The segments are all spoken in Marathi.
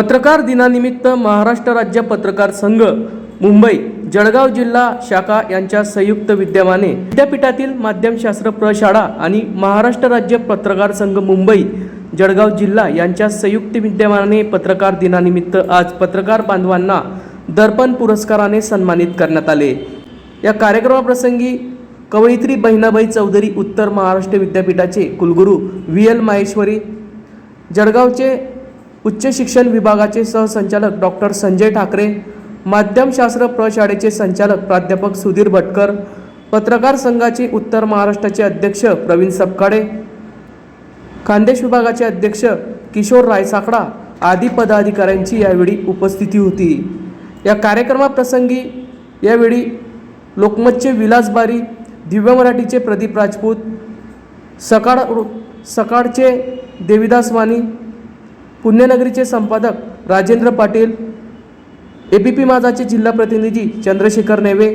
पत्रकार दिनानिमित्त महाराष्ट्र राज्य पत्रकार संघ मुंबई जळगाव जिल्हा शाखा यांच्या संयुक्त विद्यमाने विद्यापीठातील माध्यमशास्त्र प्रशाळा आणि महाराष्ट्र राज्य पत्रकार संघ मुंबई जळगाव जिल्हा यांच्या संयुक्त विद्यमाने पत्रकार दिनानिमित्त आज पत्रकार बांधवांना दर्पण पुरस्काराने सन्मानित करण्यात आले। या कार्यक्रमाप्रसंगी कवयित्री बहिणाबाई चौधरी उत्तर महाराष्ट्र विद्यापीठाचे कुलगुरू VL माहेश्वरी, जळगावचे उच्च शिक्षण विभागाचे सहसंचालक डॉक्टर संजय ठाकरे, माध्यमशास्त्र प्रशाळेचे संचालक प्राध्यापक सुधीर भटकर, पत्रकार संघाचे उत्तर महाराष्ट्राचे अध्यक्ष प्रवीण सपकाळे, खानदेश विभागाचे अध्यक्ष किशोर रायसाकडा आदी पदाधिकाऱ्यांची यावेळी उपस्थिती होती। या कार्यक्रमाप्रसंगी यावेळी लोकमतचे विलास बारी, दिव्य मराठीचे प्रदीप राजपूत, सकाळचे देविदास वाणी, पुण्यनगरीचे संपादक राजेंद्र पाटील, ABP माझाचे जिल्हा प्रतिनिधी चंद्रशेखर नेवे,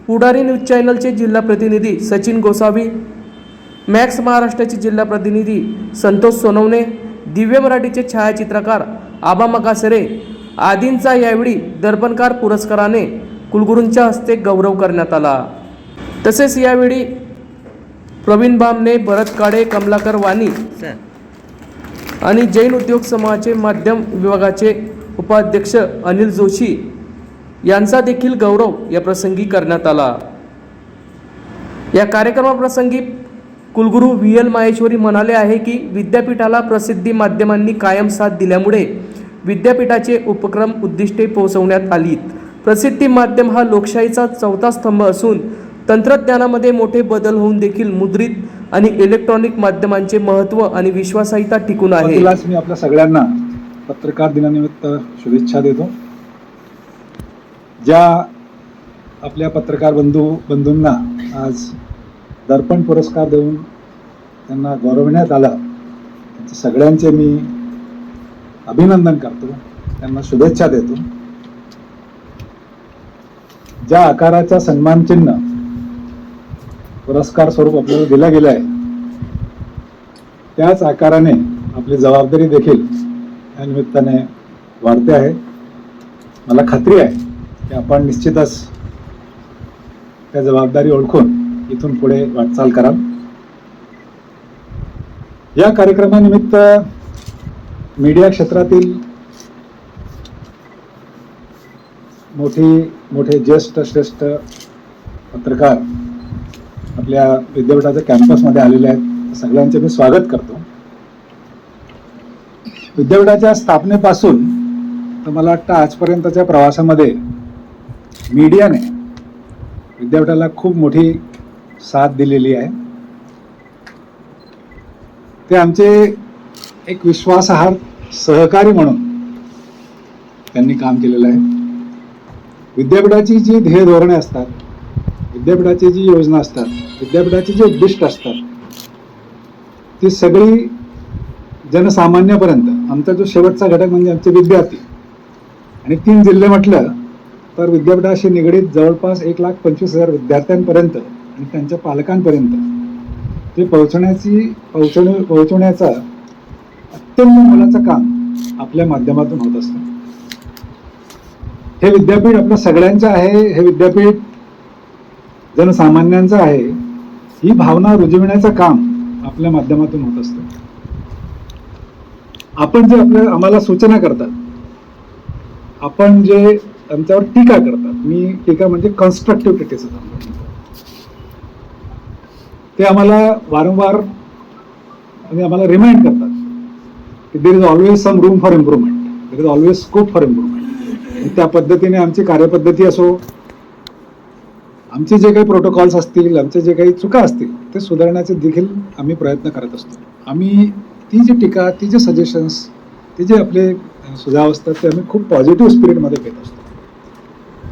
पुढारी न्यूज चॅनलचे जिल्हा प्रतिनिधी सचिन गोसावी, मॅक्स महाराष्ट्राचे जिल्हा प्रतिनिधी संतोष सोनवणे, दिव्य मराठीचे छायाचित्रकार आबा मकासरे आदींचा यावेळी दर्पणकार पुरस्काराने कुलगुरूंच्या हस्ते गौरव करण्यात आला। तसेच यावेळी प्रवीण बामणे, भरत काळे, कमलाकर वाणी आणि जैन उद्योग समूहाचे माध्यम विभागाचे उपाध्यक्ष अनिल जोशी यांचा देखील गौरव या प्रसंगी करण्यात आला। या कार्यक्रमाप्रसंगी कुलगुरू VL माहेश्वरी म्हणाले आहे की विद्यापीठाला प्रसिद्धी माध्यमांनी कायम साथ दिल्यामुळे विद्यापीठाचे उपक्रम उद्दिष्टे पोहोचवण्यात आलीत। प्रसिद्धी माध्यम हा लोकशाहीचा चौथा स्तंभ असून तंत्रज्ञानामध्ये मोठे बदल होऊन देखील मुद्रित आणि इलेक्ट्रॉनिक माध्यमांचे महत्त्व आणि विश्वासार्हता टिकून आहे। मी आपल्या सगळ्यांना पत्रकार दिनानिमित्त शुभेच्छा देतो। ज्या आपल्या पत्रकार बंधूंना आज दर्पण पुरस्कार देऊन त्यांना गौरवण्यात आला, त्यांचे सगळ्यांचे मी अभिनंदन करतो, त्यांना शुभेच्छा देतो। ज्या आकाराचा सन्मान चिन्ह पुरस्कार स्वरूप आपल्याला दिला गेला आहे त्याच आकाराने आपली जबाबदारी देखील या निमित्ताने वाढते आहे। मला खात्री आहे की आपण निश्चितच त्या जबाबदारी ओळखून इथून पुढे वाटचाल कराल। या कार्यक्रमानिमित्त मीडिया क्षेत्रातील मोठे ज्येष्ठ श्रेष्ठ पत्रकार आपल्या विद्यापीठाच्या कॅम्पसमध्ये आलेले आहेत, सगळ्यांचे मी स्वागत करतो। विद्यापीठाच्या स्थापनेपासून तर मला वाटतं आजपर्यंतच्या प्रवासामध्ये मीडियाने विद्यापीठाला खूप मोठी साथ दिलेली आहे। ते आमचे एक विश्वासार्ह सहकारी म्हणून त्यांनी काम केलेलं आहे। विद्यापीठाची जी ध्येय धोरणे असतात, विद्यापीठाची जी योजना असतात, विद्यापीठाची जी उद्दिष्ट असतात, ती सगळी जनसामान्यापर्यंत, आमचा जो शेवटचा घटक म्हणजे आमचे विद्यार्थी आणि 3 जिल्हे म्हटलं तर विद्यापीठाशी निगडीत जवळपास 1,25,000 विद्यार्थ्यांपर्यंत आणि त्यांच्या पालकांपर्यंत ते पोहोचवण्याचा अत्यंत मोलाचं काम आपल्या माध्यमातून होत असतं। हे विद्यापीठ आपल्या सगळ्यांचं आहे, हे विद्यापीठ जनसामान्यांचं आहे, ही भावना रुजविण्याचं काम आपल्या माध्यमातून होत असतं। आपण जे आम्हाला सूचना करतात, आपण जे आमच्यावर टीका करतात, मी टीका म्हणजे कन्स्ट्रक्टिव्ह क्रिटिसिझम, ते आम्हाला वारंवार आणि आम्हाला रिमाइंड करतात की there is always some room for improvement, there is always scope for improvement. त्या पद्धतीने आमची कार्यपद्धती असो, आमचे जे काही प्रोटोकॉल्स असतील, आमचे जे काही चुका असतील ते सुधारण्याचे देखील आम्ही प्रयत्न करत असतो। आम्ही ती जी टीका, ती जे सजेशन्स, ते जे आपले सुझाव असतात ते आम्ही खूप पॉझिटिव्ह स्पिरिटमध्ये घेत असतो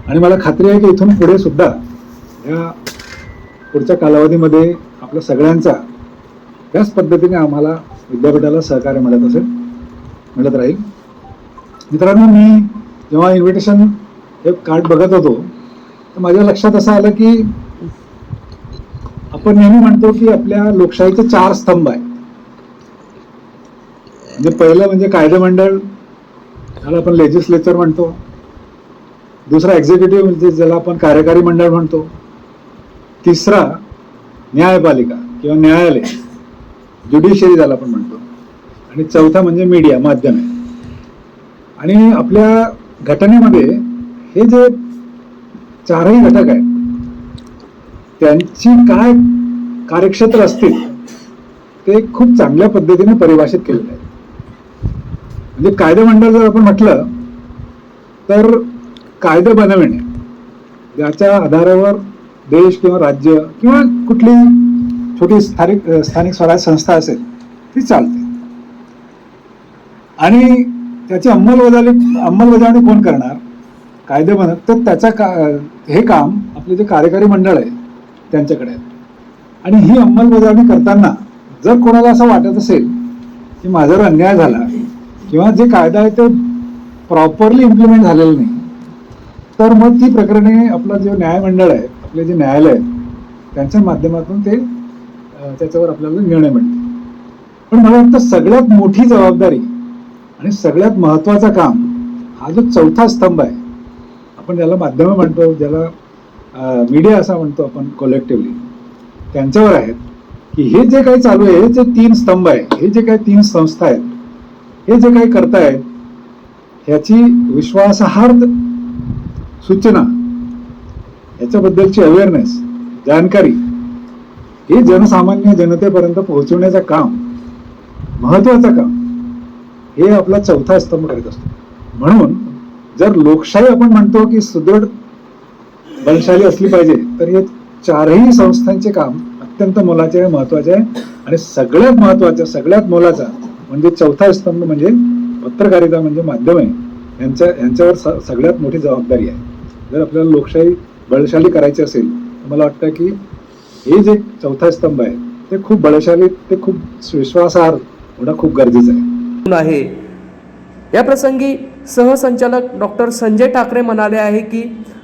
आणि मला खात्री आहे की इथून पुढे सुद्धा या पुढच्या कालावधीमध्ये आपल्या सगळ्यांचा त्याच पद्धतीने आम्हाला विद्यापीठाला सहकार्य मिळत राहील। मित्रांनो, मी जेव्हा इन्व्हिटेशन हे कार्ड बघत होतो तर माझ्या लक्षात असं आलं की आपण नेहमी म्हणतो की आपल्या लोकशाहीचे 4 स्तंभ आहेत। म्हणजे पहिलं म्हणजे कायदेमंडळ, ज्याला आपण लेजिस्लेचर म्हणतो, दुसरा एक्झिक्युटिव्ह म्हणजे ज्याला आपण कार्यकारी मंडळ म्हणतो, तिसरा न्यायपालिका किंवा न्यायालय, ज्युडिशियरी ज्याला आपण म्हणतो, आणि चौथा म्हणजे मीडिया, माध्यम आहे. आणि आपल्या घटनेमध्ये हे जे चारही घटक आहेत त्यांची काय कार्यक्षेत्र असतील ते खूप चांगल्या पद्धतीने परिभाषित केलेलं आहे. म्हणजे कायदेमंडळ जर आपण म्हटलं तर कायदे बनविणे ज्याच्या आधारावर देश किंवा राज्य किंवा कुठली छोटी स्थानिक स्वराज्य संस्था असेल ती चालते. आणि त्याची अंमलबजावणी कोण करणार, कायदे बनत, तर हे काम आपले जे कार्यकारी मंडळ आहे त्यांच्याकडे आहे. आणि ही अंमलबजावणी करताना जर कोणाला असं वाटत असेल की माझ्यावर अन्याय झाला किंवा जे कायदा आहे ते प्रॉपरली इम्प्लिमेंट झालेलं नाही, तर मग ती प्रकरणे आपलं जे न्यायमंडळ आहे, आपले जे न्यायालय आहे त्यांच्या माध्यमातून ते त्याच्यावर आपल्याला निर्णय मिळते. पण मला वाटतं सगळ्यात मोठी जबाबदारी आणि सगळ्यात महत्वाचा काम हा जो चौथा स्तंभ आहे, आपण ज्याला माध्यम म्हणतो, ज्याला मीडिया असं म्हणतो आपण कलेक्टिव्हली, त्यांच्यावर आहेत की हे जे काही चालू आहे, हे जे 3 स्तंभ आहे, हे जे काही 3 संस्था आहेत, हे जे काही करतायत ह्याची विश्वासार्ह सूचना, याच्याबद्दलची अवेअरनेस, जानकारी हे जनसामान्य जनतेपर्यंत पोहोचवण्याचं काम, महत्वाचं काम, हे आपला चौथा स्तंभ करत असतो. म्हणून जर लोकशाही आपण म्हणतो की सुदृढ बलशाली असली पाहिजे, तर हे चारही संस्थांचे काम अत्यंत मोलाचे आहे, महत्वाचे आहे. आणि सगळ्यात महत्वाचं, सगळ्यात मोलाचा म्हणजे चौथा स्तंभ म्हणजे पत्रकारिता, म्हणजे माध्यम आहे. यांच्यावर सगळ्यात मोठी जबाबदारी आहे. जर आपल्याला लोकशाही बळशाली करायची असेल तर मला वाटतं की हे जे चौथा स्तंभ आहे ते खूप बळशाली, ते खूप विश्वासार्ह होणं खूप गरजेचं आहे. या प्रसंगी सहसंचालक डॉक्टर संजय ठाकरे म्हणाले आहे की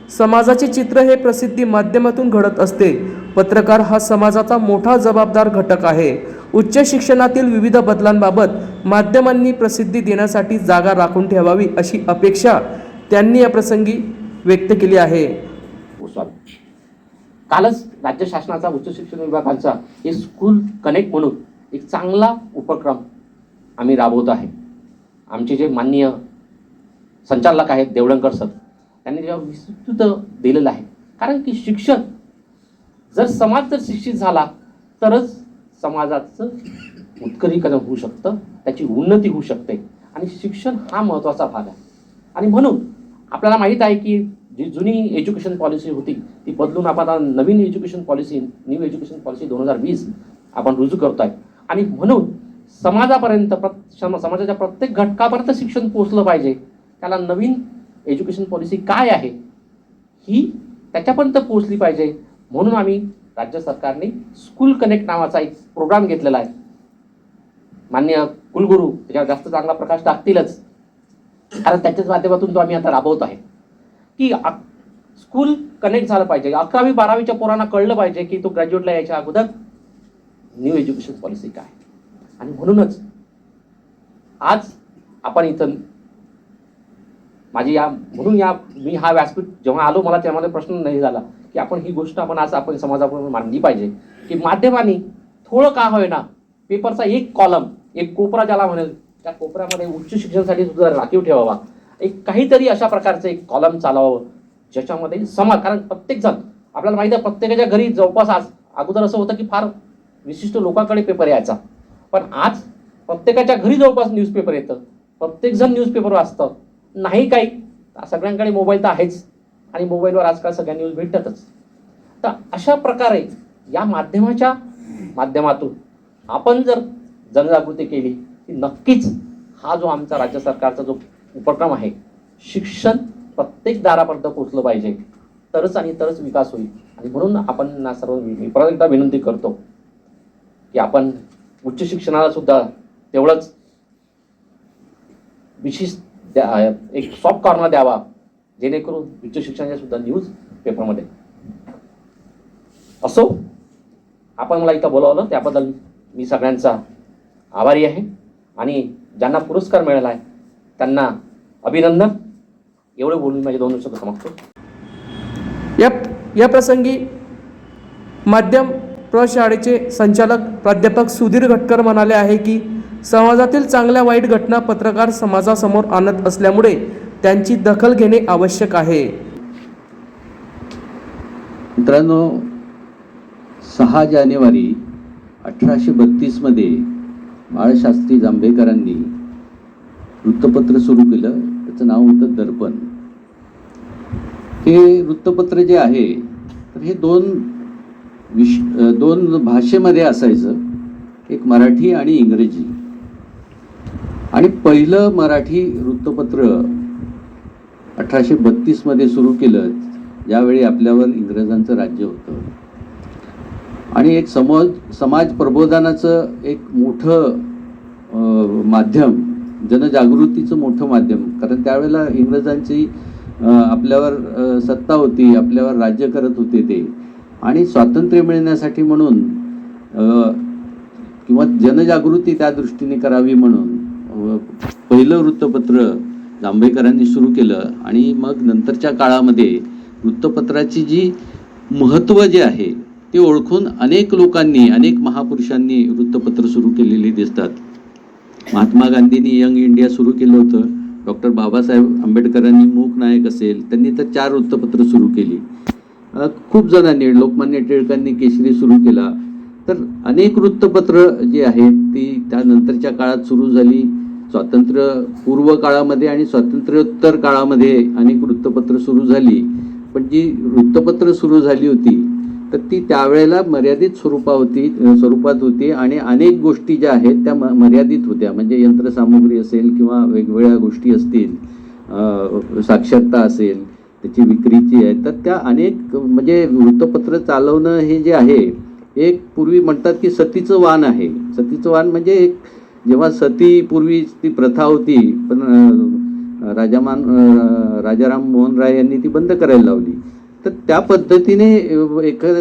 समाजाचे चित्र हे प्रसिद्धी माध्यमातून घडत असते. पत्रकार हा समाजाचा मोठा जबाबदार घटक आहे. उच्च शिक्षणातील विविध बदलांबाबत माध्यमांनी प्रसिद्धी देण्यासाठी जागा राखून ठेवावी अशी अपेक्षा त्यांनी या प्रसंगी व्यक्त केली आहे. कालच राज्य शासनाचा उच्च शिक्षण विभागाचा हे स्कूल कनेक्ट म्हणून एक चांगला उपक्रम आम्ही राबवत आहे. आमचे जे माननीय संचालक आहेत देवळणकर सर, त्यांनी त्याच्यावर विस्तृत दिलेलं आहे. कारण की शिक्षण, जर समाज जर शिक्षित झाला तरच समाजाचं उत्करीकरण होऊ शकतं, त्याची उन्नती होऊ शकते. आणि शिक्षण हा महत्त्वाचा भाग आहे. आणि म्हणून आपल्याला माहीत आहे की जी जुनी एज्युकेशन पॉलिसी होती ती बदलून आपण आता नवीन education policy, new education policy 2020 आपण रुजू करतो आहे. आणि म्हणून समाजापर्यंत, समाजाच्या प्रत्येक घटकापर्यंत शिक्षण पोहोचलं पाहिजे. त्याला नवीन एज्युकेशन पॉलिसी काय आहे ही त्याच्यापर्यंत पोहोचली पाहिजे. म्हणून आम्ही राज्य सरकारने स्कूल कनेक्ट नावाचा एक प्रोग्राम घेतलेला आहे. माननीय कुलगुरू त्याच्यावर जास्त चांगला प्रकाश टाकतीलच, कारण त्याच्याच माध्यमातून तो आम्ही आता राबवत आहे की स्कूल कनेक्ट झालं पाहिजे. 11वी 12वीच्या पोरांना कळलं पाहिजे की तो ग्रॅज्युएटला यायच्या अगोदर न्यू एज्युकेशन पॉलिसी काय. आणि म्हणूनच आज आपण इथं मी हा व्यासपीठ जेव्हा आलो, मला त्यामध्ये प्रश्न नाही झाला की आपण ही गोष्ट आपण समाजापुढे मांडली पाहिजे की माध्यमांनी थोडं का होईना पेपरचा एक कॉलम, एक कोपरा ज्याला म्हणेल, त्या कोपऱ्यामध्ये उच्च शिक्षणासाठी सुद्धा राखीव ठेवावा. एक काहीतरी अशा प्रकारचं एक कॉलम चालवावं ज्याच्यामध्ये समाज, कारण प्रत्येकजण, आपल्याला माहिती आहे प्रत्येकाच्या घरी जवळपास आज, अगोदर असं होतं की फार विशिष्ट लोकांकडे पेपर यायचा, पण आज प्रत्येकाच्या घरी जवळपास न्यूजपेपर येतं, प्रत्येकजण न्यूजपेपर वाचतं. नाही काही सगळ्यांकडे मोबाईल तर आहेच आणि मोबाईलवर आजकाल सगळ्या न्यूज भेटतातच. तर अशा प्रकारे या माध्यमातून आपण जर जनजागृती केली की नक्कीच हा जो आमचा राज्य सरकारचा जो उपक्रम आहे, शिक्षण प्रत्येक दारापर्यंत पोहोचलं पाहिजे, तरच विकास होईल. आणि म्हणून आपण सर्व मी परत एकदा विनंती करतो की आपण उच्च शिक्षणाला सुद्धा तेवढंच विशेष एक सॉफ्ट कॉर्नर द्यावा, जेणेकरून उच्च शिक्षणाच्या सुद्धा न्यूज पेपरमध्ये असो. आपण मला इथं बोलावलं त्याबद्दल मी सगळ्यांचा आभारी आहे. आणि ज्यांना पुरस्कार मिळाला आहे त्यांना अभिनंदन. एवढं बोलून माझे 2 शब्द समाप्त. या प्रसंगी माध्यम प्रशाळेचे संचालक प्राध्यापक सुधीर घटकर म्हणाले आहे की समाजातील चांगल्या वाईट घटना पत्रकार समाजासमोर आणत असल्यामुळे त्यांची दखल घेणे आवश्यक आहे. मित्रांनो, 6 जानेवारी 1832 मध्ये बाळशास्त्री जांभेकरांनी वृत्तपत्र सुरू केलं. त्याचं नाव होतं दर्पण. हे वृत्तपत्र जे आहे तर हे दोन भाषेमध्ये असायचं, एक मराठी आणि इंग्रजी. आणि पहिलं मराठी वृत्तपत्र 1832 मध्ये सुरू केलं, ज्यावेळी आपल्यावर इंग्रजांचं राज्य होतं. आणि एक समाज प्रबोधनाचं एक मोठं माध्यम, जनजागृतीचं मोठं माध्यम. कारण त्यावेळेला इंग्रजांची आपल्यावर सत्ता होती, आपल्यावर राज्य करत होते ते. आणि स्वातंत्र्य मिळण्यासाठी म्हणून किंवा जनजागृती त्या दृष्टीने करावी म्हणून पहिलं वृत्तपत्र जांभेकरांनी सुरू केलं. आणि मग नंतरच्या काळामध्ये वृत्तपत्राची जी महत्त्व जे आहे ते ओळखून अनेक लोकांनी, अनेक महापुरुषांनी वृत्तपत्र सुरू केलेली दिसतात. महात्मा गांधींनी यंग इंडिया सुरू केलं होतं. डॉक्टर बाबासाहेब आंबेडकरांनी मूक नायक असेल, त्यांनी तर 4 वृत्तपत्र सुरू केली. खूप जणांनी, लोकमान्य टिळकांनी केसरी सुरू केला. तर अनेक वृत्तपत्र जी आहेत ती त्यानंतरच्या काळात सुरू झाली. स्वातंत्र्य पूर्व काळामध्ये आणि स्वातंत्र्योत्तर काळामध्ये अनेक वृत्तपत्र सुरू झाली. पण जी वृत्तपत्र सुरू झाली होती तर ती त्यावेळेला मर्यादित स्वरूपात होती आणि अनेक गोष्टी ज्या आहेत त्या मर्यादित होत्या. म्हणजे यंत्रसामुग्री असेल किंवा वेगवेगळ्या गोष्टी असतील, साक्षरता असेल, त्याची विक्रीची आहे, तर त्या अनेक म्हणजे वृत्तपत्र चालवणं हे जे आहे एक पूर्वी म्हणतात की सतीचं वाण आहे. सतीचं वाण म्हणजे एक जेव्हा सती पूर्वी ती प्रथा होती, पण राजाराम मोहन राय यांनी ती बंद करायला लावली. तर त्या पद्धतीने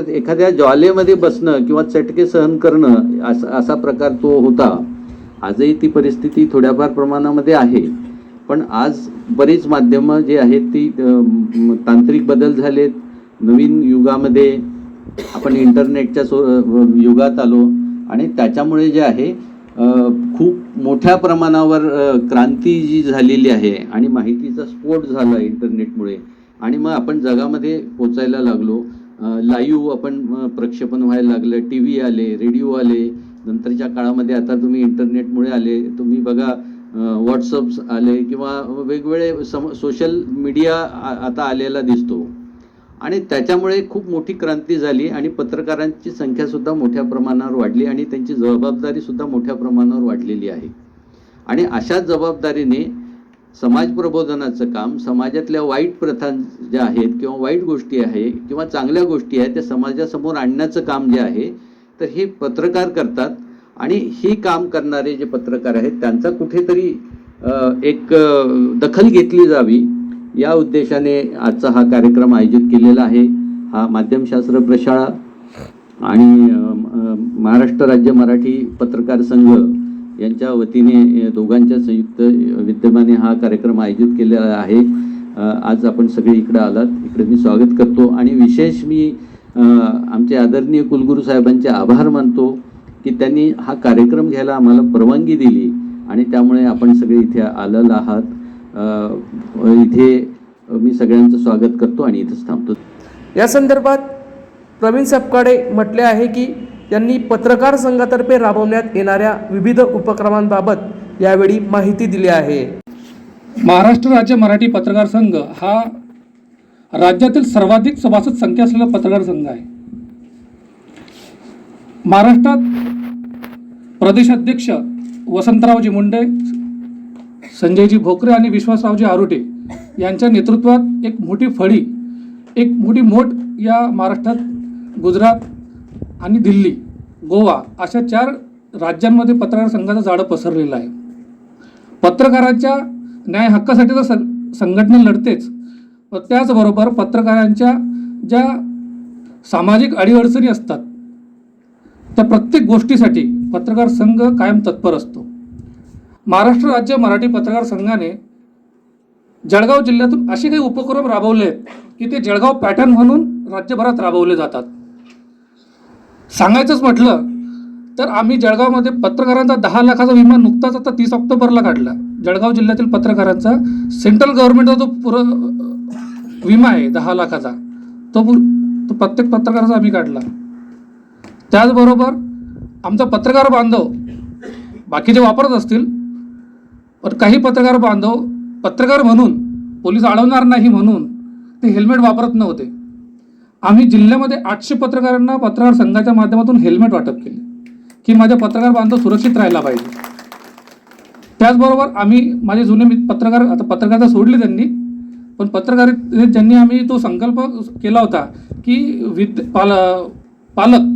एखाद्या ज्वालेमध्ये बसणं किंवा चटके सहन करणं असा प्रकार तो होता. आजही ती परिस्थिती थोड्याफार प्रमाणामध्ये आहे. पण आज बरीच माध्यमं जी आहेत ती तांत्रिक बदल झालेत. नवीन युगामध्ये आपण इंटरनेटच्या युगात आलो आणि त्याच्यामुळे जे आहे खूप मोठ्या प्रमाणावर क्रांती जी झालेली आहे आणि माहितीचा स्फोट झाला इंटरनेटमुळे. आणि मग आपण जगामध्ये पोचायला लागलो. लाईव्ह आपण प्रक्षेपण व्हायला लागलं. टी व्ही आले, रेडिओ आले. नंतरच्या काळामध्ये आता तुम्ही इंटरनेटमुळे आले, तुम्ही बघा व्हॉट्सअप्स आले किंवा वेगवेगळे सोशल मीडिया आता आलेला दिसतो. आणि त्याच्यामुळे खूप मोठी क्रांती झाली आणि पत्रकारांची संख्यासुद्धा मोठ्या प्रमाणावर वाढली आणि त्यांची जबाबदारीसुद्धा मोठ्या प्रमाणावर वाढलेली आहे. आणि अशा जबाबदारीने समाज प्रबोधनाचं काम, समाजातल्या वाईट प्रथा ज्या आहेत किंवा वाईट गोष्टी आहे किंवा चांगल्या गोष्टी आहेत त्या समाजासमोर आणण्याचं काम जे आहे तर हे पत्रकार करतात. आणि हे काम करणारे जे पत्रकार आहेत त्यांचा कुठेतरी एक दखल घेतली जावी या उद्देशाने आजचा हा कार्यक्रम आयोजित केलेला आहे. हा माध्यमशास्त्र प्रशाळा आणि महाराष्ट्र राज्य मराठी पत्रकार संघ यांच्या वतीने दोघांच्या संयुक्त विद्यमाने हा कार्यक्रम आयोजित केलेला आहे. आज आपण सगळे इकडे आलात, इकडे मी स्वागत करतो. आणि विशेष मी आमचे आदरणीय कुलगुरू साहेबांचे आभार मानतो की त्यांनी हा कार्यक्रम घ्यायला आम्हाला परवानगी दिली आणि त्यामुळे आपण सगळे इथे आलेला आहात. इथे मी सगळ्यांचं स्वागत करतो आणि इथेच थांबतो. या संदर्भात प्रवीण सपकाळे म्हटले आहे की त्यांनी पत्रकार संघातर्फे राबवण्यात येणाऱ्या विविध उपक्रमांबाबत यावेळी माहिती दिली आहे. महाराष्ट्र राज्य मराठी पत्रकार संघ हा राज्यातील सर्वाधिक सभासद संख्या असलेला पत्रकार संघ आहे. महाराष्ट्रात प्रदेशाध्यक्ष वसंतरावजी मुंडे, संजयजी भोकरे आणि विश्वासरावजी आरुटे यांच्या नेतृत्वात एक मोठी फळी, एक मोठी मोठ या महाराष्ट्रात गुजरात आणि दिल्ली, गोवा अशा 4 राज्यांमध्ये पत्रकार संघाचं जाळं पसरलेलं आहे. पत्रकारांच्या न्याय हक्कासाठी तर संघटना लढतेच, पण त्याचबरोबर पत्रकारांच्या ज्या सामाजिक अडीअडचणी असतात त्या प्रत्येक गोष्टीसाठी पत्रकार संघ कायम तत्पर असतो. महाराष्ट्र राज्य मराठी पत्रकार संघाने जळगाव जिल्ह्यातून असे काही उपक्रम राबवले आहेत की ते जळगाव पॅटर्न म्हणून राज्यभरात राबवले जातात. सांगायचंच म्हटलं तर आम्ही जळगावमध्ये पत्रकारांचा 10 लाखाचा विमा नुकताच आता 30 ऑक्टोबरला काढला. जळगाव जिल्ह्यातील पत्रकारांचा सेंट्रल गव्हर्नमेंटचा जो विमा आहे 10 लाखाचा तो प्रत्येक पत्रकाराचा आम्ही काढला. त्याचबरोबर आमचा पत्रकार बांधव बाकीचे वापरत असतील, पण काही पत्रकार बांधव पत्रकार म्हणून पोलीस अडवणार नाही म्हणून ते हेल्मेट वापरत नव्हते. आम्ही जिल्ह्यामध्ये 800 पत्रकारांना पत्रकार संघाच्या माध्यमातून हेल्मेट वाटप केले की माझ्या पत्रकार बांधव सुरक्षित राहायला पाहिजे. त्याचबरोबर आम्ही माझे जुने पत्रकार, आता पत्रकारिता सोडली त्यांनी, पण पत्रकारितेत ज्यांनी आम्ही तो संकल्प केला होता की पालक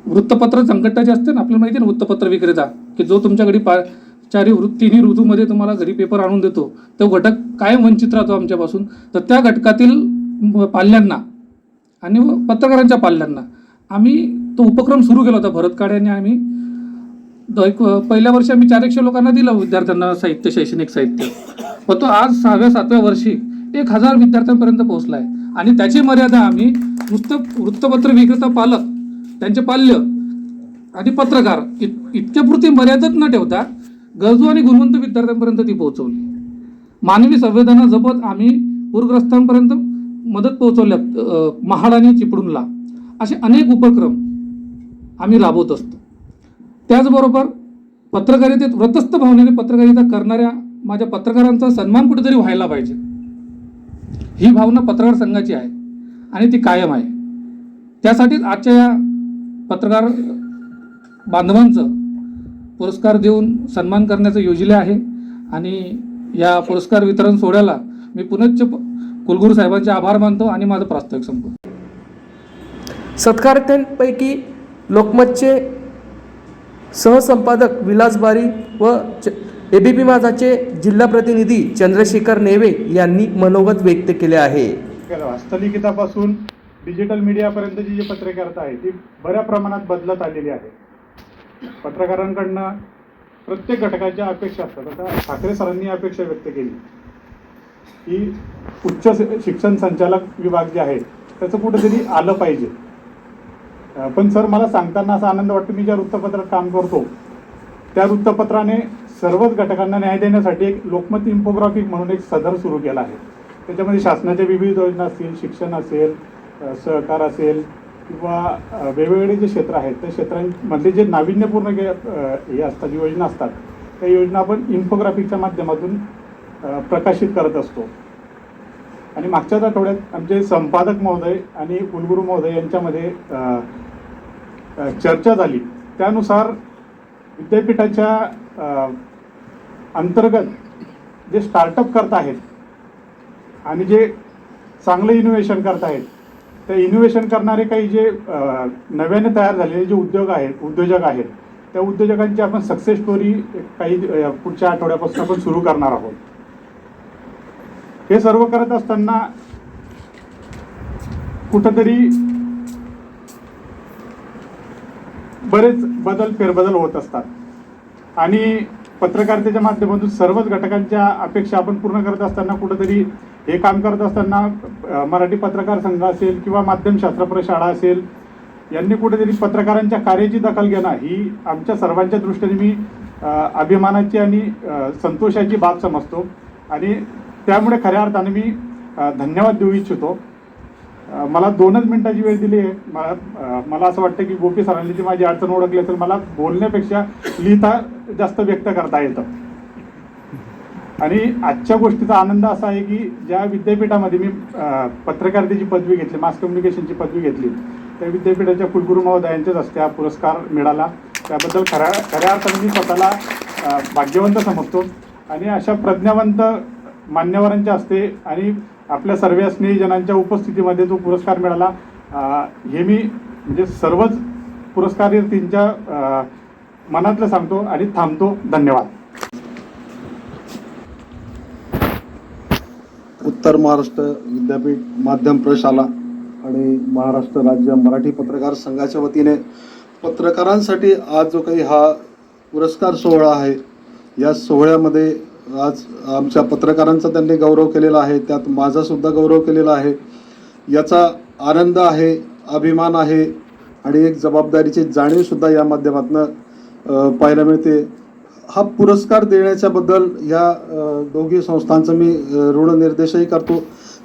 वृत्तपत्र संघटनाचे असते ना, आपल्याला माहिती आहे ना, वृत्तपत्र विक्रेता, की जो तुमच्या घरी तिन्ही ऋतूमध्ये तुम्हाला घरी पेपर आणून देतो, तो घटक कायम वंचित राहतो आमच्यापासून. तर त्या घटकातील पाल्यांना आणि पत्रकारांच्या पाल्यांना आम्ही तो उपक्रम सुरू केला होता. भरत काळे यांनी आम्ही पहिल्या वर्षी आम्ही 400 लोकांना दिलं विद्यार्थ्यांना साहित्य, शैक्षणिक साहित्य, पण तो आज 6व्या-7व्या वर्षी 1000 विद्यार्थ्यांपर्यंत पोहोचला आहे. आणि त्याची मर्यादा आम्ही वृत्तपत्र विक्रेता पालक, त्यांचे पाल्य आणि पत्रकार इतक्यापुरती मर्यादित न ठेवता गरजू आणि गुणवंत विद्यार्थ्यांपर्यंत ती पोहोचवली. मानवी संवेदना जपत आम्ही पूरग्रस्तांपर्यंत मदत पोहोचवल्यात. महाड आणि चिपळूणला असे अनेक उपक्रम आम्ही राबवत असतो. त्याचबरोबर पत्रकारितेत व्रतस्थ भावनेने पत्रकारिता करणाऱ्या माझ्या पत्रकारांचा सन्मान कुठेतरी व्हायला पाहिजे, ही भावना पत्रकार संघाची आहे आणि ती कायम आहे. त्यासाठीच आजच्या या पत्रकार बांधवांचं पुरस्कार देऊन सन्मान करण्याचं योजले आहे. आणि या पुरस्कार वितरण सोहळ्याला मी पुनश्च कुलगुरू साहेबांचे आभार मानतो आणि माझं प्रास्ताविक संपवतो. सत्कारार्थ्यांपैकी लोकमतचे सहसंपादक विलास बारी व एबीपी माझाचे जिल्हा प्रतिनिधी चंद्रशेखर नेवे यांनी मनोगत व्यक्त केले आहे. हस्तलिखितापासून डिजिटल मीडियापर्यंतची जी पत्रकारिता आहे ती बऱ्या प्रमाणात बदलत आलेली आहे. पत्रकारांकडनं प्रत्येक घटकाच्या अपेक्षा असतात. आता ठाकरे सरांनी अपेक्षा व्यक्त केली की उच्च शिक्षण संचालक विभाग जे आहे त्याचं कुठेतरी आलं पाहिजे. पण सर, मला सांगताना असा आनंद वाटतो, मी ज्या वृत्तपत्रात काम करतो त्या वृत्तपत्राने सर्वच घटकांना न्याय देण्यासाठी एक लोकमत इन्फोग्राफिक म्हणून एक सदर सुरू केला आहे. त्याच्यामध्ये शासनाच्या विविध योजना असतील, शिक्षण असेल, सहकार असेल किंवा वेगवेगळे जे क्षेत्र आहेत त्या क्षेत्रांमधले जे नाविन्यपूर्ण हे असतात, योजना असतात, त्या योजना आपण इन्फोग्राफिकच्या माध्यमातून प्रकाशित करत असतो. आणि मागच्याच आठवड्यात आमचे संपादक महोदय आणि कुलगुरू महोदय यांच्यामध्ये चर्चा झाली. त्यानुसार विद्यापीठाच्या अंतर्गत जे स्टार्टअप करत आहेत आणि जे चांगलं इनोव्हेशन करत आहेत, त्या इनोव्हेशन करणारे काही जे नव्याने तयार झालेले जे उद्योजक आहेत त्या उद्योजकांची आपण सक्सेस स्टोरी काही पुढच्या आठवड्यापासून आपण सुरू करणार आहोत. हे सर्व करत असताना कुठंतरी बरेच फेरबदल होत असतात आणि पत्रकारितेच्या माध्यमातून सर्वच घटकांच्या अपेक्षा आपण पूर्ण करत असताना कुठंतरी हे काम करत असताना मराठी पत्रकार संघ असेल किंवा माध्यमशास्त्र प्रशाळा असेल यांनी कुठेतरी पत्रकारांच्या कार्याची दखल घेणं ही आमच्या सर्वांच्या दृष्टीने मी अभिमानाची आणि संतोषाची बाब समजतो. आणि त्यामुळे खऱ्या अर्थाने मी धन्यवाद देऊ इच्छितो. मला 2च मिनिटाची वेळ दिली आहे. मला असं वाटतं की गोपी सरांनी ती माझी अडचण ओळखली असेल. मला बोलण्यापेक्षा लिहिता जास्त व्यक्त करता येतं. आणि आजच्या गोष्टीचा आनंद असा आहे की ज्या विद्यापीठामध्ये मी पत्रकारितेची पदवी घेतली, मास कम्युनिकेशनची पदवी घेतली, त्या विद्यापीठाच्या कुलगुरू महोदयांच्याच हस्ते हा पुरस्कार मिळाला. त्याबद्दल खऱ्या अर्थाने मी स्वतःला भाग्यवंत समजतो. आणि अशा प्रज्ञावंत मान्यवरांच्या हस्ते आणि आपल्या सर्व स्नेहीजनांच्या उपस्थितीमध्ये जो पुरस्कार मिळाला हे मी म्हणजे सर्वच पुरस्कारार्थींच्या मनातलं सांगतो आणि थांबतो. धन्यवाद. उत्तर महाराष्ट्र विद्यापीठ माध्यम प्रशाला आणि महाराष्ट्र राज्य मराठी पत्रकार संघाच्या वतीने पत्रकारांसाठी आज जो काही हा पुरस्कार सोहळा आहे, या सोहळ्यामध्ये आज आमच्या पत्रकारांचा त्यांनी गौरव केलेला आहे, त्यात माझा सुद्धा गौरव केलेला आहे. याचा आनंद आहे, अभिमान आहे आणि एक जबाबदारीची जाणीवसुद्धा या माध्यमातून पाहायला मिळते. हा पुरस्कार देण्याच्याबद्दल ह्या दोघी संस्थांचं मी ऋणनिर्देशही करतो.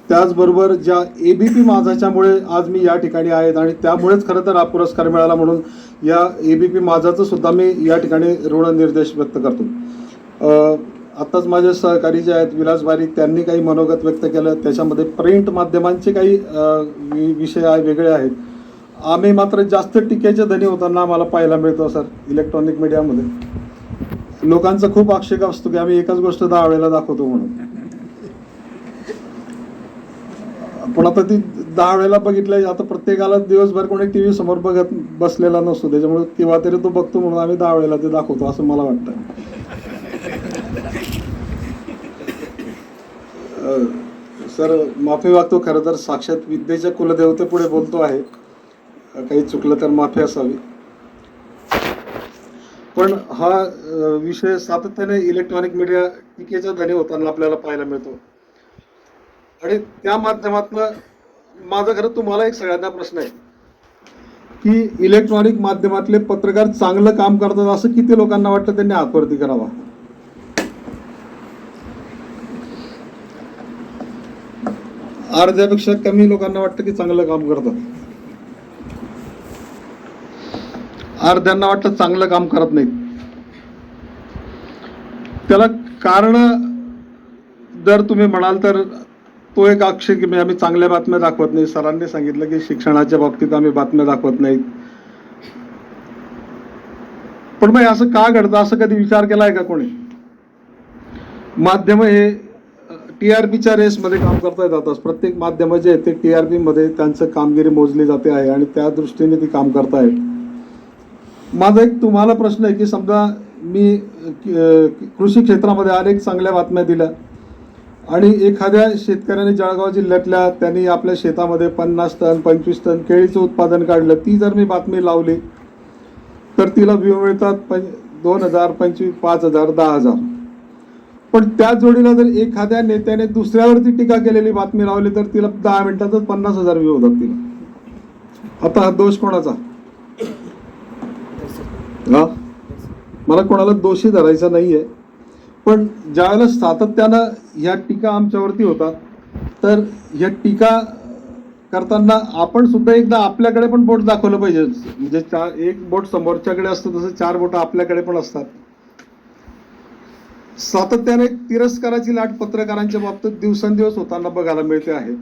त्याचबरोबर ज्या ABP माझाच्यामुळे आज मी या ठिकाणी आहेत आणि त्यामुळेच खरं तर हा पुरस्कार मिळाला, म्हणून या ABP माझाचं सुद्धा मी या ठिकाणी ऋणनिर्देश व्यक्त करतो. आत्ताच माझे सहकारी जे आहेत विलास बारीक, त्यांनी काही मनोगत व्यक्त केलं. त्याच्यामध्ये प्रिंट माध्यमांचे काही विषय वेगळे आहेत. आम्ही मात्र जास्त टीकेचे धनी होताना आम्हाला पाहायला मिळतो सर. इलेक्ट्रॉनिक मीडियामध्ये लोकांचा खूप आक्षेप असतो की आम्ही एकच गोष्ट 10 वेळेला दाखवतो म्हणून. पण आता ती 10 वेळेला बघितल्या, आता प्रत्येकाला दिवसभर कोणी TV समोर बघत बसलेला नसतो, त्याच्यामुळे केव्हा तरी तो बघतो म्हणून आम्ही 10 वेळेला ते दाखवतो असं मला वाटतं. सर माफी मागतो, खरं तर साक्षात विद्येच्या कुलदेवतेपुढे बोलतो आहे, काही चुकलं तर माफी असावी. पण हा विषय सातत्याने इलेक्ट्रॉनिक मीडिया टीकेचा धनी होताना आपल्याला पाहायला मिळतो. आणि त्या माध्यमातून माझा खरं तुम्हाला एक सगळ्यांना प्रश्न आहे की इलेक्ट्रॉनिक माध्यमातले पत्रकार चांगलं काम करतात असं किती लोकांना वाटतं त्यांनी हातवरती करावा. अर्ध्यापेक्षा कमी लोकांना वाटतं की चांगलं काम करतात, अर्ध्यांना वाटतं चांगलं काम करत नाहीत. त्याला कारण जर तुम्ही म्हणाल तर तो एक आक्षेप की आम्ही चांगल्या बातम्या दाखवत नाही. सरांनी सांगितलं की शिक्षणाच्या बाबतीत आम्ही बातम्या दाखवत नाहीत. पण मग असं का घडतं असं कधी विचार केलाय का कोणी? माध्यम हे TRPच्या रेसमध्ये काम करता येतात. प्रत्येक माध्यम जे आहे ते TRP मध्ये त्यांचं कामगिरी मोजली जाते आहे आणि त्या दृष्टीने ती काम करतायत. माझा एक तुम्हाला प्रश्न आहे की समजा मी कृषी क्षेत्रामध्ये अनेक चांगल्या बातम्या दिल्या आणि एखाद्या शेतकऱ्याने जळगाव जिल्ह्यातल्या त्यांनी आपल्या शेतामध्ये 50 टन 25 टन केळीचं उत्पादन काढलं, ती जर मी बातमी लावली तर तिला व्ह्यू मिळतात 2000, 25, 5000, 10,000. पण त्याच जोडीला जर एखाद्या नेत्याने दुसऱ्यावरती टीका केलेली बातमी लावली तर तिला 10 मिनिटातच 50,000 व्ह्यू होतात तिला. आता हा दोष कोणाचा? मला कोणाला दोषी धरायचा नाहीये, पण ज्यावेळेला सातत्यानं ह्या टीका आमच्यावरती होतात तर ह्या टीका करताना आपण सुद्धा एकदा आपल्याकडे पण बोट दाखवलं पाहिजे. म्हणजे एक बोट समोरच्याकडे असतं तसं 4 बोट आपल्याकडे पण असतात. सातत्याने तिरस्काराची लाट पत्रकारांच्या बाबतीत दिवसेंदिवस होताना बघायला मिळते आहे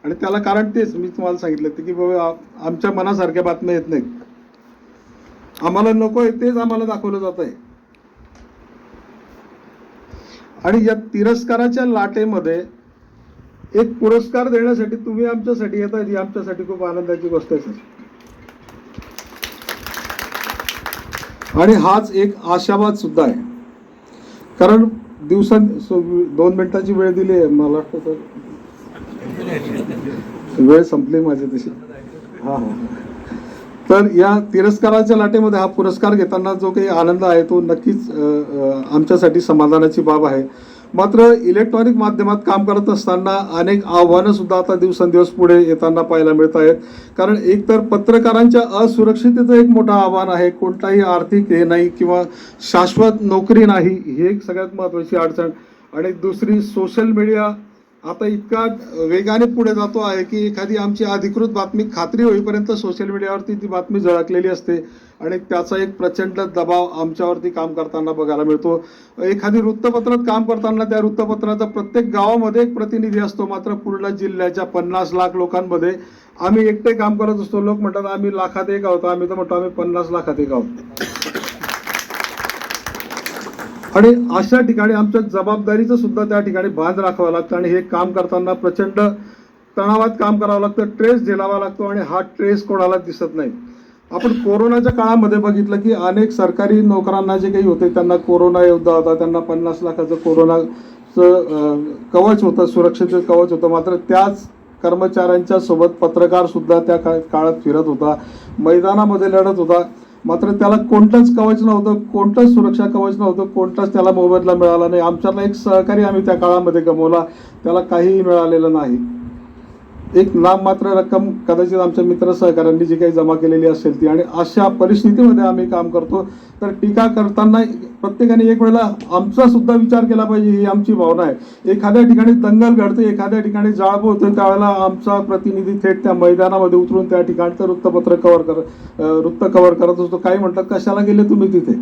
आणि त्याला कारण तेच मी तुम्हाला सांगितलं की बाबा आमच्या मनासारख्या बातम्या येत नाहीत, आम्हाला नको आहे तेच आम्हाला दाखवलं जात आहे. आणि या तिरस्काराच्या लाटेमध्ये एक पुरस्कार देण्यासाठी तुम्ही आमच्यासाठी येत आहे, ही आमच्यासाठी खूप आनंदाची गोष्ट आहे सर. आणि हाच एक आशावाद सुद्धा आहे, कारण 2 मिनिटाची वेळ दिली आहे मला वाटतं तर वेळ संपली माझी तशी. हा. तर या तिरस्काराच्या लाटेमध्ये हा पुरस्कार घेताना जो काही आनंद आहे तो नक्कीच आमच्यासाठी समाधानाची बाब आहे. मात्र इलेक्ट्रॉनिक माध्यमात काम करत असताना अनेक आव्हानं सुद्धा आता दिवसेंदिवस पुढे येताना पाहायला मिळत आहेत. कारण एकतर पत्रकारांच्या असुरक्षिततेचं एक मोठं आव्हान आहे. कोणताही आर्थिक हे नाही किंवा शाश्वत नोकरी नाही, ही एक सगळ्यात महत्त्वाची अडचण. आणि दुसरी सोशल मीडिया आता इतका वेगाने पुढे जातो आहे की एखादी आमची अधिकृत बातमी खात्री होईपर्यंत सोशल मीडियावरती ती बातमी झळकलेली असते आणि त्याचा एक प्रचंड दबाव आमच्यावरती काम करताना बघायला मिळतो. एखादी वृत्तपत्रात काम करताना त्या वृत्तपत्राचा प्रत्येक गावामध्ये एक प्रतिनिधी असतो, मात्र पूर्ण जिल्ह्याच्या 50 लाख लोकांमध्ये आम्ही एकटे काम करत असतो. लोक म्हणतात आम्ही लाखात एक आहोत, आम्ही तर म्हणतो आम्ही 50 लाखात एक आहोत. आणि अशा ठिकाणी आमच्या जबाबदारीचं सुद्धा त्या ठिकाणी भान राखावं लागतं आणि हे काम करताना प्रचंड तणावात काम करावं लागतं, ट्रेस झेलावा लागतो आणि हा ट्रेस कोणाला दिसत नाही. आपण कोरोनाच्या काळामध्ये बघितलं की अनेक सरकारी नोकरांना जे काही होते त्यांना कोरोना योद्धा होता, त्यांना 50 लाखाचं कोरोनाचं कवच होतं, सुरक्षेचं कवच होतं. मात्र त्याच कर्मचाऱ्यांच्या सोबत पत्रकार सुद्धा त्या काळात फिरत होता, मैदानामध्ये लढत होता. मात्र त्याला कोणतंच कवच नव्हतं, कोणतंच सुरक्षा कवच नव्हतं, कोणताच त्याला मोबदला मिळाला नाही. आमच्यातला एक सहकारी आम्ही त्या काळामध्ये गमावला, त्याला काहीही मिळालेलं नाही. एक नाममात्र रक्कम कदाचित आमच्या मित्र सहकाऱ्यांनी जी काही जमा केलेली असेल ती. आणि अशा परिस्थितीमध्ये आम्ही काम करतो. तर टीका करताना प्रत्येकाने एक वेळेला आमचा सुद्धा विचार केला पाहिजे, ही आमची भावना आहे. एखाद्या ठिकाणी दंगल घडते, एखाद्या ठिकाणी जाळपोळ होते, त्यावेळेला आमचा प्रतिनिधी थेट त्या मैदानामध्ये उतरून त्या ठिकाणचं वृत्त कव्हर करत असतो. काही म्हणतात कशाला गेले तुम्ही तिथे,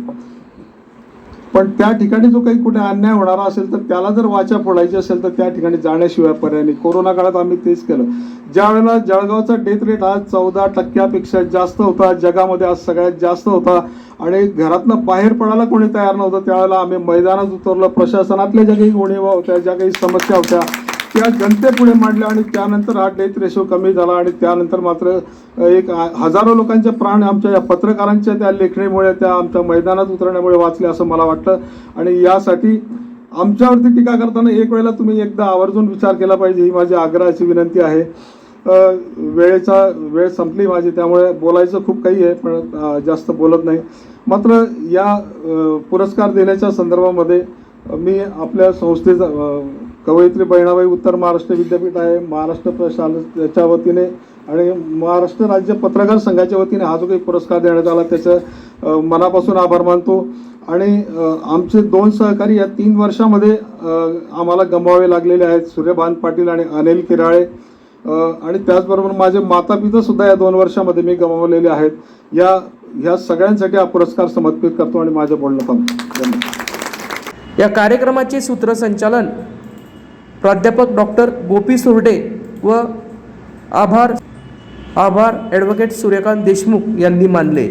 पण त्या ठिकाणी जो काही कुठे अन्याय होणारा असेल तर त्याला जर वाचा फोडायची असेल तर त्या ठिकाणी जाण्याशिवाय पर्याय नाही. कोरोना काळात आम्ही तेच केलं. ज्या वेळेला जळगावचा डेथ रेट हा 14% जास्त होता, जगामध्ये आज सगळ्यात जास्त होता, आणि घरातनं बाहेर पडायला कोणी तयार नव्हतं, त्यावेळेला आम्ही मैदानात उतरलो. प्रशासनातल्या ज्या काही उणिवा होत्या, ज्या काही समस्या होत्या त्या जनतेपुढे मांडल्या, आणि त्यानंतर हा डेथ रेशो कमी झाला. आणि त्यानंतर मात्र एक हजारो लोकांचे प्राण आमच्या या पत्रकारांच्या त्या लेखणीमुळे, त्या आमच्या मैदानात उतरण्यामुळे वाचले असं मला वाटतं. आणि यासाठी आमच्यावरती टीका करताना एक वेळेला तुम्ही एकदा आवर्जून विचार केला पाहिजे, ही माझी आग्रहाची विनंती आहे. वेळ संपली माझी, त्यामुळे बोलायचं खूप काही आहे, पण जास्त बोलत नाही. मात्र या पुरस्कार देण्याच्या संदर्भामध्ये मी आपल्या संस्थेचा कवयित्री बहिणाबाई उत्तर महाराष्ट्र विद्यापीठ आहे, महाराष्ट्र प्रशासनाच्या वतीने आणि महाराष्ट्र राज्य पत्रकार संघाच्या वतीने हा जो काही पुरस्कार देण्यात आला त्याचं मनापासून आभार मानतो. आणि आमचे 2 सहकारी या 3 वर्षामध्ये आम्हाला गमवावे लागलेले आहेत, सूर्यभान पाटील आणि अनिल किराळे. आणि त्याचबरोबर माझे मातापिता सुद्धा या 2 वर्षामध्ये मी गमावलेले आहेत. ह्या सगळ्यांसाठी हा पुरस्कार समर्पित करतो आणि माझं बोलणं थांबतो. धन्यवाद. या कार्यक्रमाचे सूत्रसंचालन प्राध्यापक डॉक्टर गोपी सुर्डे व आभार ॲडव्होकेट सूर्यकांत देशमुख यांनी मानले.